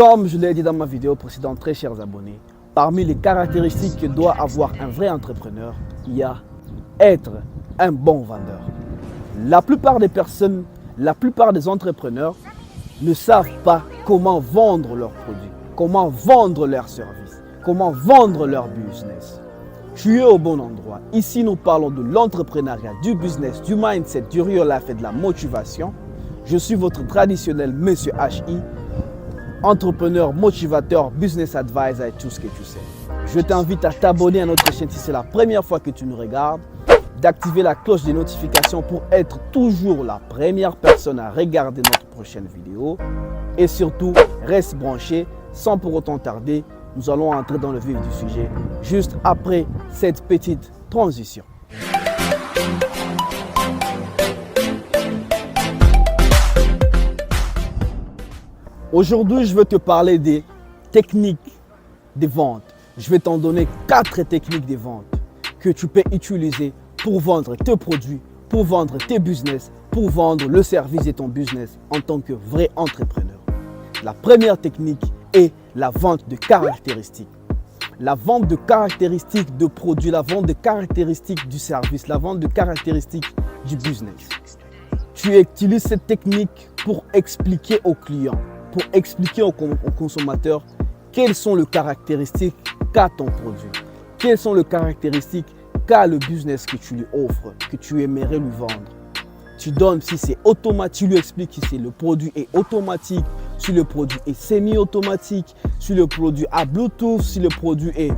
Comme je l'ai dit dans ma vidéo précédente, très chers abonnés, parmi les caractéristiques que doit avoir un vrai entrepreneur, il y a être un bon vendeur. La plupart des personnes, la plupart des entrepreneurs ne savent pas comment vendre leurs produits, comment vendre leurs services, comment vendre leur business. Tu es au bon endroit. Ici, nous parlons de l'entrepreneuriat, du business, du mindset, du real life et de la motivation. Je suis votre traditionnel Monsieur HI, entrepreneur, motivateur, business advisor et tout ce que tu sais. Je t'invite à t'abonner à notre chaîne si c'est la première fois que tu nous regardes, d'activer la cloche des notifications pour être toujours la première personne à regarder notre prochaine vidéo. Et surtout, reste branché sans pour autant tarder. Nous allons entrer dans le vif du sujet juste après cette petite transition. Aujourd'hui, je veux te parler des techniques de vente. Je vais t'en donner 4 techniques de vente que tu peux utiliser pour vendre tes produits, pour vendre tes business, pour vendre le service de ton business en tant que vrai entrepreneur. La première technique est la vente de caractéristiques. La vente de caractéristiques de produits, la vente de caractéristiques du service, la vente de caractéristiques du business. Tu utilises cette technique pour expliquer aux clients, pour expliquer aux consommateurs quelles sont les caractéristiques qu'a ton produit, quelles sont les caractéristiques qu'a le business que tu lui offres, que tu aimerais lui vendre. Tu donnes si c'est automatique, tu lui expliques si le produit est automatique, si le produit est semi-automatique, si le produit a Bluetooth, si le produit est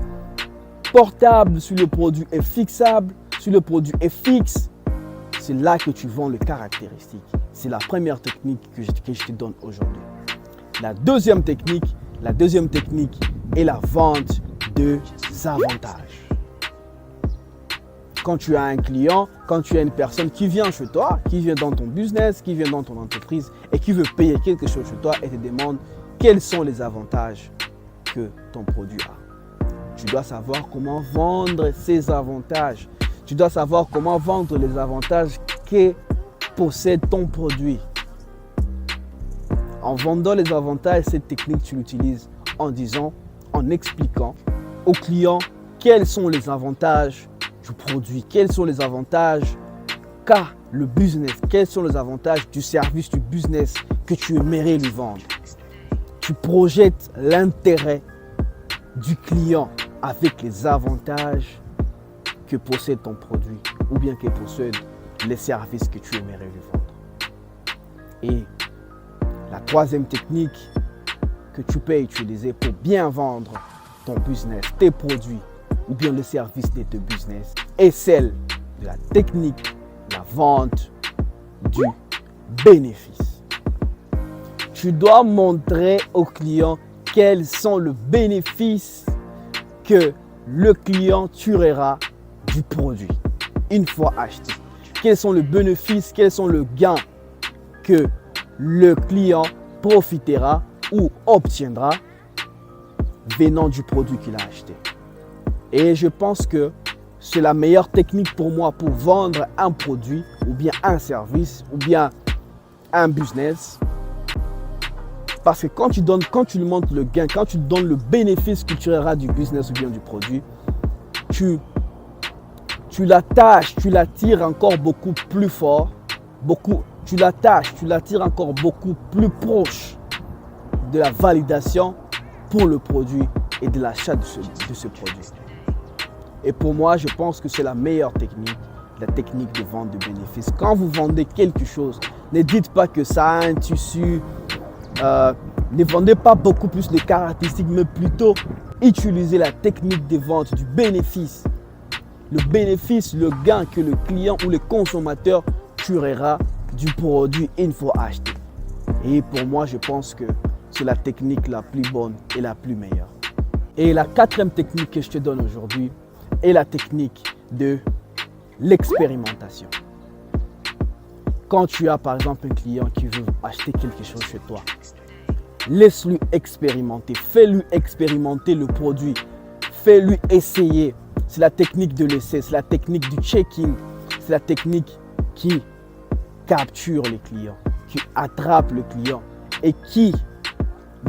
portable, si le produit est fixable, si le produit est fixe. C'est là que tu vends les caractéristiques. C'est la première technique que je te donne aujourd'hui. La deuxième technique est la vente des avantages. Quand tu as un client, quand tu as une personne qui vient chez toi, qui vient dans ton business, qui vient dans ton entreprise et qui veut payer quelque chose chez toi et te demande quels sont les avantages que ton produit a. Tu dois savoir comment vendre ces avantages. Tu dois savoir comment vendre les avantages que possède ton produit. En vendant les avantages, cette technique, tu l'utilises en expliquant au client quels sont les avantages du produit, quels sont les avantages qu'a le business, quels sont les avantages du service, du business que tu aimerais lui vendre. Tu projettes l'intérêt du client avec les avantages que possède ton produit ou bien que possède les services que tu aimerais lui vendre. Et la troisième technique que tu peux utiliser pour bien vendre ton business, tes produits ou bien le service de ton business est celle de la technique de la vente du bénéfice. Tu dois montrer au client quels sont les bénéfices que le client tirera du produit une fois acheté. Quels sont les bénéfices, quels sont les gains que le client profitera ou obtiendra venant du produit qu'il a acheté. Et je pense que c'est la meilleure technique pour moi pour vendre un produit ou bien un service ou bien un business. Parce que quand tu lui montres le gain, quand tu donnes le bénéfice que tu auras du business ou bien du produit, tu l'attaches, tu l'attires encore beaucoup plus fort, tu l'attires encore beaucoup plus proche de la validation pour le produit et de l'achat de ce produit. Et pour moi, je pense que c'est la meilleure technique, la technique de vente de bénéfices. Quand vous vendez quelque chose, ne dites pas que ça a un tissu, ne vendez pas beaucoup plus de caractéristiques, mais plutôt utilisez la technique de vente du bénéfice. Le bénéfice, le gain que le client ou le consommateur tirera du produit une fois acheté. Et pour moi, je pense que c'est la technique la plus bonne et la plus meilleure. Et la quatrième technique que je te donne aujourd'hui est la technique de l'expérimentation. Quand tu as par exemple un client qui veut acheter quelque chose chez toi, laisse-lui expérimenter, fais-lui expérimenter le produit, fais-lui essayer. C'est la technique de l'essai, c'est la technique du checking, c'est la technique qui capture les clients, qui attrape le client et qui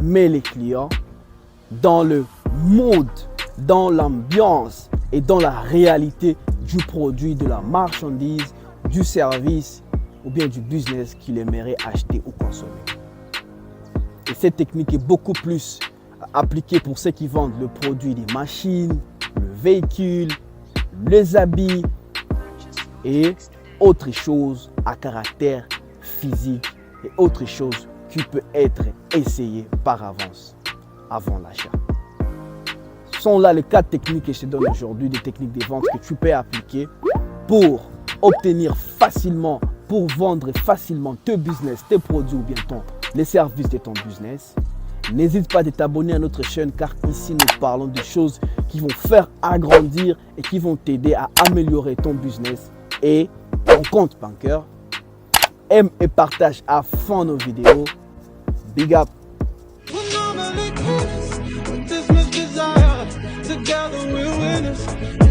met les clients dans le mood, dans l'ambiance et dans la réalité du produit, de la marchandise, du service ou bien du business qu'il aimerait acheter ou consommer. Et cette technique est beaucoup plus appliquée pour ceux qui vendent le produit des machines, le véhicule, les habits et autres choses à caractère physique et autres choses qui peuvent être essayées par avance avant l'achat. Ce sont là les 4 techniques que je te donne aujourd'hui, des techniques de vente que tu peux appliquer pour obtenir facilement, pour vendre facilement tes business, tes produits ou bien les services de ton business. N'hésite pas à t'abonner à notre chaîne car ici nous parlons de choses qui vont faire agrandir et qui vont t'aider à améliorer ton business et ton compte bancaire. Aime et partage à fond nos vidéos. Big up! Together we're winners.